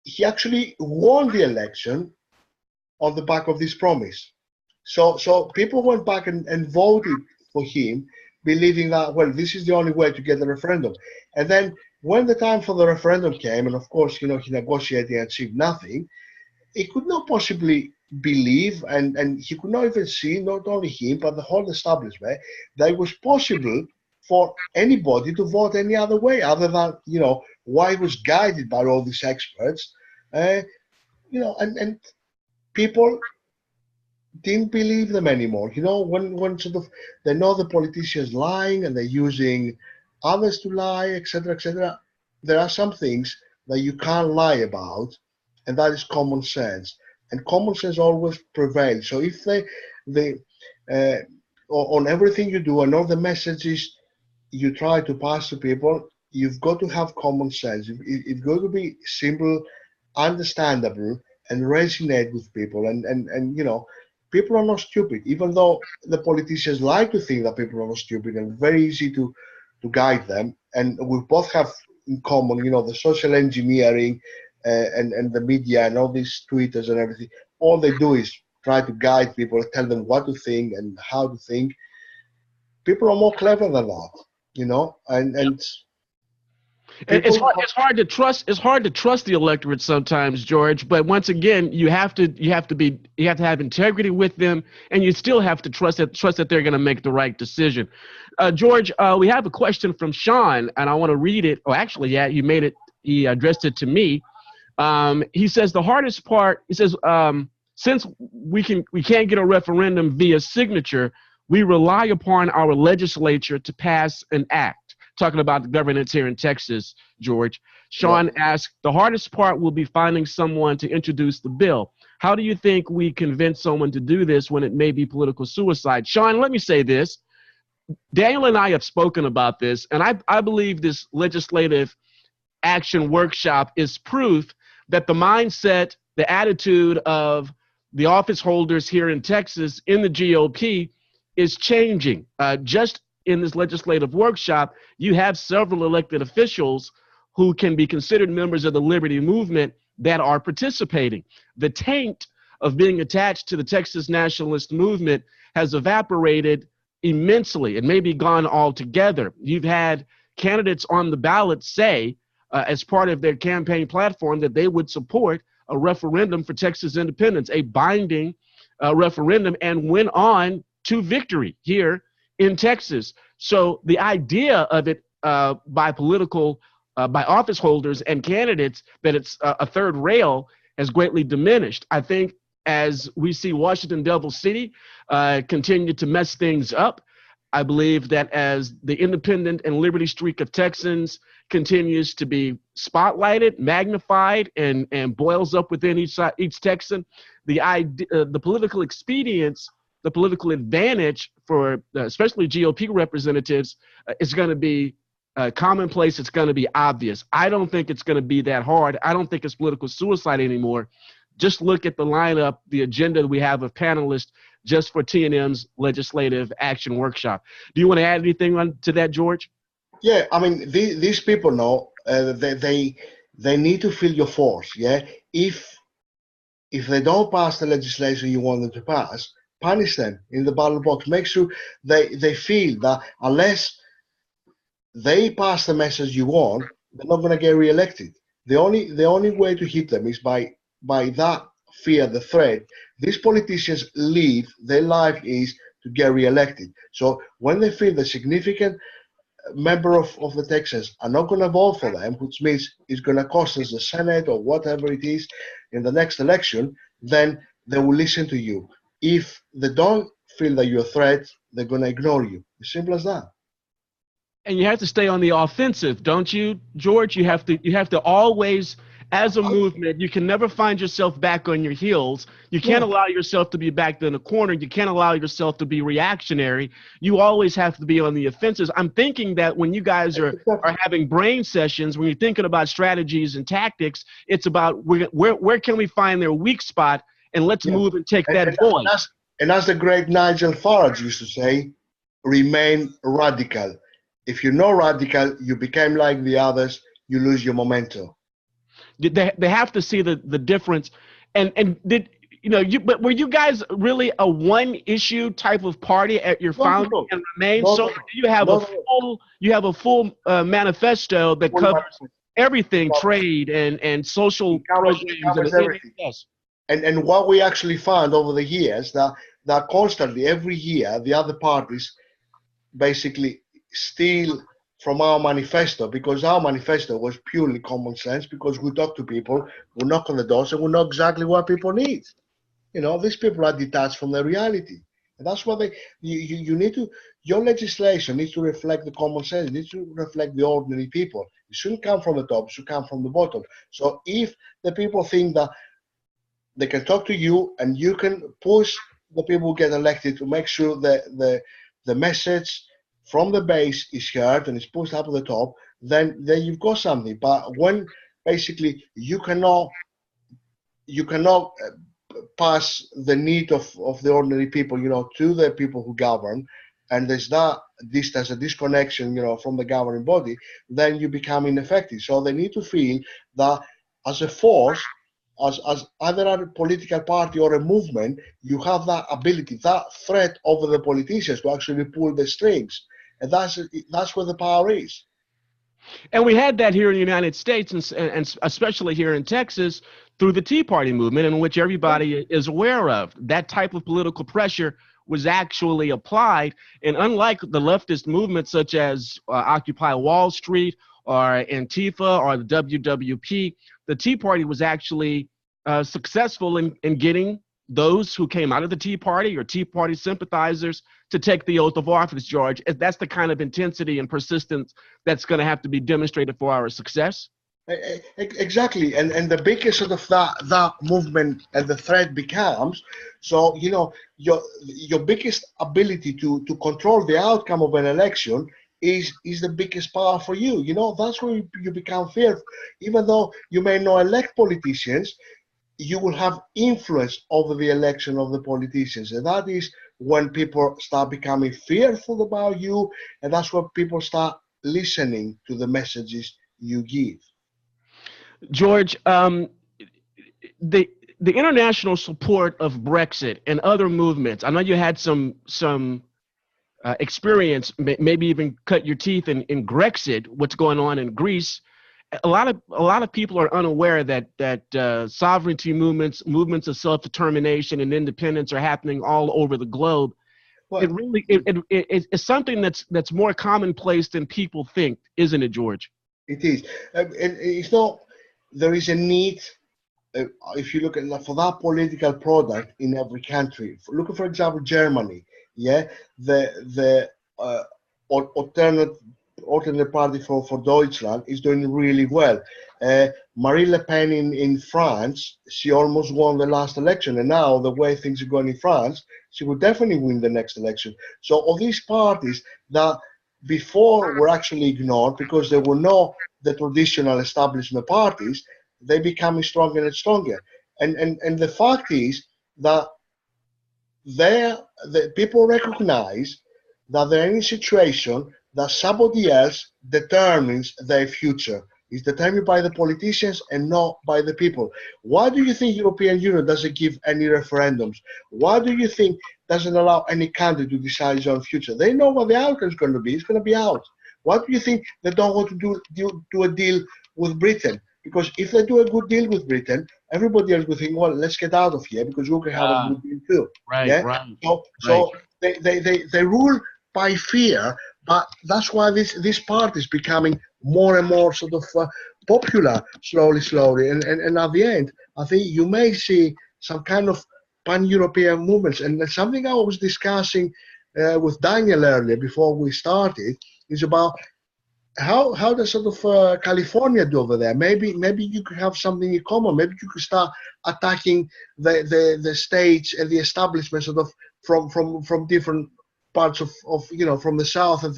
he actually won the election on the back of this promise. So people went back and voted for him, believing that, well, this is the only way to get the referendum. And then when the time for the referendum came, and of course, he negotiated and achieved nothing, he could not possibly believe, and he could not even see, not only him, but the whole establishment, that it was possible for anybody to vote any other way, other than, why he was guided by all these experts, and people didn't believe them anymore. When sort of they know the politicians lying and they're using others to lie, etc., etc. There are some things that you can't lie about, and that is common sense. And common sense always prevails. So if they on everything you do and all the messages you try to pass to people, you've got to have common sense. It's got to be simple, understandable, and resonate with people. And people are not stupid, even though the politicians like to think that people are not stupid, and very easy to guide them. And we both have in common, the social engineering and the media and all these tweeters and everything. All they do is try to guide people, tell them what to think and how to think. People are more clever than that, and It's People hard. It's hard to trust. It's hard to trust the electorate sometimes, George. But once again, you have to have integrity with them, and you still have to trust that they're going to make the right decision. George, we have a question from Sean, and I want to read it. Oh, actually, yeah, he made it. He addressed it to me. He says the hardest part. He says since we can't get a referendum via signature, we rely upon our legislature to pass an act. Talking about the governance here in Texas, George. Sean asked, the hardest part will be finding someone to introduce the bill. How do you think we convince someone to do this when it may be political suicide? Sean, let me say this. Daniel and I have spoken about this, and I believe this legislative action workshop is proof that the mindset, the attitude of the office holders here in Texas in the GOP is changing. Just in this legislative workshop, you have several elected officials who can be considered members of the liberty movement that are participating. The taint of being attached to the Texas nationalist movement has evaporated immensely and maybe gone altogether. You've had candidates on the ballot say, as part of their campaign platform, that they would support a referendum for Texas independence, a binding referendum, and went on to victory here in Texas. So the idea of it by office holders and candidates that it's a third rail has greatly diminished. I think as we see Washington, Devil City continue to mess things up, I believe that as the independent and liberty streak of Texans continues to be spotlighted, magnified, and boils up within each Texan, the political expedience, the political advantage for especially GOP representatives is going to be commonplace. It's going to be obvious. I don't think it's going to be that hard. I don't think it's political suicide anymore. Just look at the lineup, the agenda we have of panelists just for TNM's legislative action workshop. Do you want to add anything to that, George? Yeah, I mean, these people know they need to feel your force. Yeah, if they don't pass the legislation you want them to pass, punish them in the ballot box. Make sure they feel that unless they pass the message you want, they're not going to get reelected. The only way to hit them is by that fear, the threat. These politicians live, their life is to get reelected. So when they feel the significant member of the Texans are not going to vote for them, which means it's going to cost us the Senate or whatever it is in the next election, then they will listen to you. If they don't feel that you're a threat, they're going to ignore you. As simple as that. And you have to stay on the offensive, don't you, George? You have to always, as a movement, you can never find yourself back on your heels. You can't allow yourself to be backed in a corner. You can't allow yourself to be reactionary. You always have to be on the offensive. I'm thinking that when you guys are having brain sessions, when you're thinking about strategies and tactics, it's about where can we find their weak spot, and let's move and take that voice. And as the great Nigel Farage used to say, remain radical. If you're not radical, you become like the others, you lose your momentum. They have to see the difference. And did but were you guys really a one issue type of party at your founding and remain so? You have a full manifesto that covers everything, trade and social programs and everything. Yes. And what we actually found over the years that constantly every year the other parties basically steal from our manifesto, because our manifesto was purely common sense, because we talk to people, we knock on the doors, and we know exactly what people need. These people are detached from the reality. And that's what you need to, your legislation needs to reflect the common sense, it needs to reflect the ordinary people. It shouldn't come from the top, it should come from the bottom. So if the people think that they can talk to you and you can push the people who get elected to make sure that the message from the base is heard and it's pushed up to the top, then you've got something. But when basically you cannot pass the need of the ordinary people, to the people who govern, and there's that distance, a disconnection, from the governing body, then you become ineffective. So they need to feel that as a force, as either a political party or a movement, you have that ability, that threat over the politicians to actually pull the strings. And that's where the power is. And we had that here in the United States, and especially here in Texas, through the Tea Party movement, in which everybody is aware of. That type of political pressure was actually applied. And unlike the leftist movements such as Occupy Wall Street or Antifa or the WWP, the Tea Party was actually successful in getting those who came out of the Tea Party or Tea Party sympathizers to take the oath of office, George. That's the kind of intensity and persistence that's going to have to be demonstrated for our success. Exactly, and the bigger sort of that movement and the threat becomes, so you know your biggest ability to control the outcome of an election is the biggest power for you. You know, that's where you become fearful. Even though you may not elect politicians, you will have influence over the election of the politicians, and that is when people start becoming fearful about you, and that's when people start listening to the messages you give. George, the international support of Brexit and other movements. I know you had some experience, maybe even cut your teeth in Grexit. What's going on in Greece? A lot of people are unaware that sovereignty movements of self-determination and independence are happening all over the globe. Well, it's something that's more commonplace than people think, isn't it, George? It is, and it's not. There is a need. If you look at for that political product in every country, look for example Germany. Yeah, the alternate party for Deutschland is doing really well. Marine Le Pen in France, she almost won the last election, and now the way things are going in France, she will definitely win the next election. So all these parties that before were actually ignored because there were no the traditional establishment parties, they becoming stronger and stronger. And the fact is that the people recognize that they're in a situation that somebody else determines their future. It's determined by the politicians and not by the people. Why do you think European Union doesn't give any referendums? Why do you think doesn't allow any country to decide its own future? They know what the outcome is going to be. It's going to be out. Why do you think they don't want to do a deal with Britain? Because if they do a good deal with Britain, everybody else will think, well, let's get out of here because we can have a good deal too. Right, yeah? right. So they rule by fear, but that's why this party is becoming more and more sort of popular slowly. And at the end, I think you may see some kind of pan-European movements. And something I was discussing with Daniel earlier before we started is about how does sort of California do over there? Maybe you could have something in common. Maybe you could start attacking the states and the establishment sort of from different parts of from the south and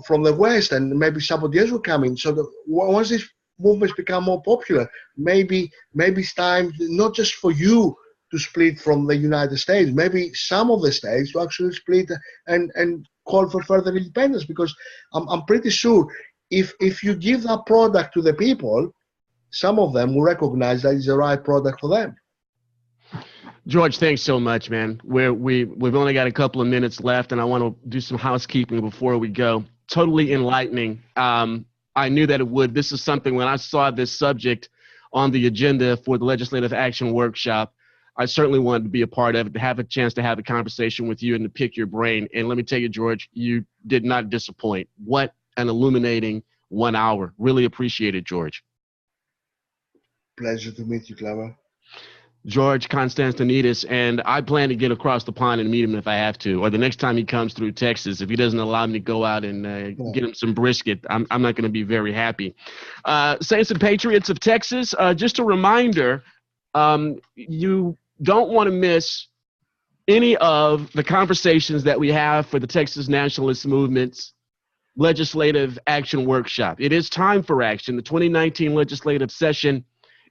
from the west, and maybe somebody else will come in. So once these movements become more popular, maybe it's time not just for you to split from the United States, maybe some of the states to actually split and call for further independence, because I'm pretty sure if you give that product to the people, some of them will recognize that it's the right product for them. George, thanks so much, man. We've only got a couple of minutes left, and I want to do some housekeeping before we go. Totally enlightening. I knew that it would. This is something, when I saw this subject on the agenda for the Legislative Action Workshop, I certainly wanted to be a part of it, to have a chance to have a conversation with you and to pick your brain. And let me tell you, George, you did not disappoint. What an illuminating 1 hour. Really appreciate it, George. Pleasure to meet you, Clever. George Konstantinidis, and I plan to get across the pond and meet him if I have to, or the next time he comes through Texas. If he doesn't allow me to go out and get him some brisket, I'm not going to be very happy. Saints and Patriots of Texas, just a reminder, you don't want to miss any of the conversations that we have for the Texas Nationalist Movement's Legislative Action Workshop. It is time for action. The 2019 legislative session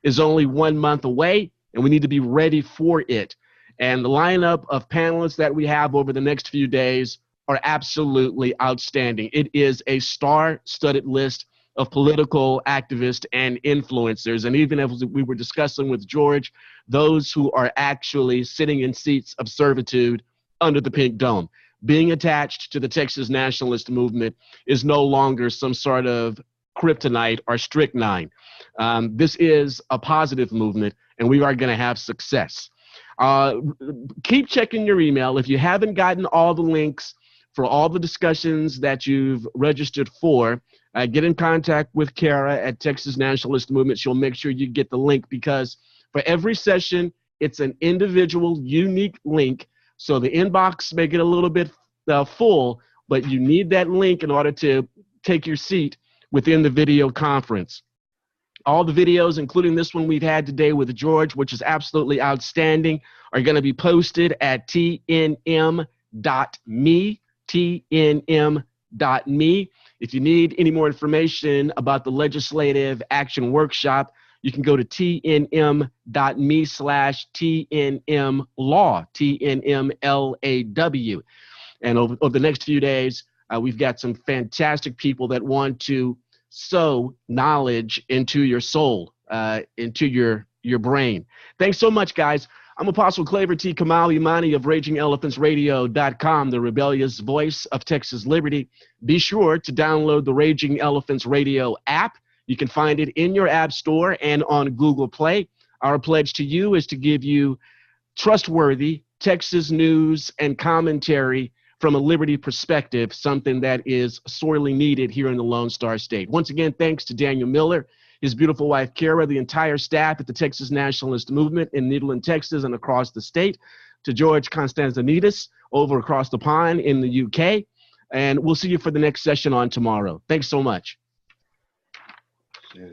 is only 1 month away, and we need to be ready for it. And the lineup of panelists that we have over the next few days are absolutely outstanding. It is a star-studded list of political activists and influencers. And even as we were discussing with George, those who are actually sitting in seats of servitude under the pink dome. being attached to the Texas nationalist movement is no longer some sort of kryptonite or strychnine. This is a positive movement, and we are going to have success. Keep checking your email. If you haven't gotten all the links for all the discussions that you've registered for, get in contact with Kara at Texas Nationalist Movement. She'll make sure you get the link, because for every session, it's an individual, unique link. So the inbox may get a little bit full, but you need that link in order to take your seat within the video conference. All the videos, including this one we've had today with George, which is absolutely outstanding, are going to be posted at tnm.me, tnm.me. If you need any more information about the Legislative Action Workshop, you can go to tnm.me/tnmlaw, TNMLAW. And over the next few days, we've got some fantastic people that want to sow knowledge into your soul, into your brain. Thanks so much, guys. I'm Apostle Claver T. Kamal Imani of RagingElePhantsRadio.com, the rebellious voice of Texas liberty. Be sure to download the Raging Elephants Radio app. You can find it in your app store and on Google Play. Our pledge to you is to give you trustworthy Texas news and commentary from a liberty perspective, something that is sorely needed here in the Lone Star State. Once again, thanks to Daniel Miller, his beautiful wife, Kara, the entire staff at the Texas Nationalist Movement in Nederland, Texas, and across the state, to George Konstantinidis over across the pond in the UK. And we'll see you for the next session on tomorrow. Thanks so much. Yeah.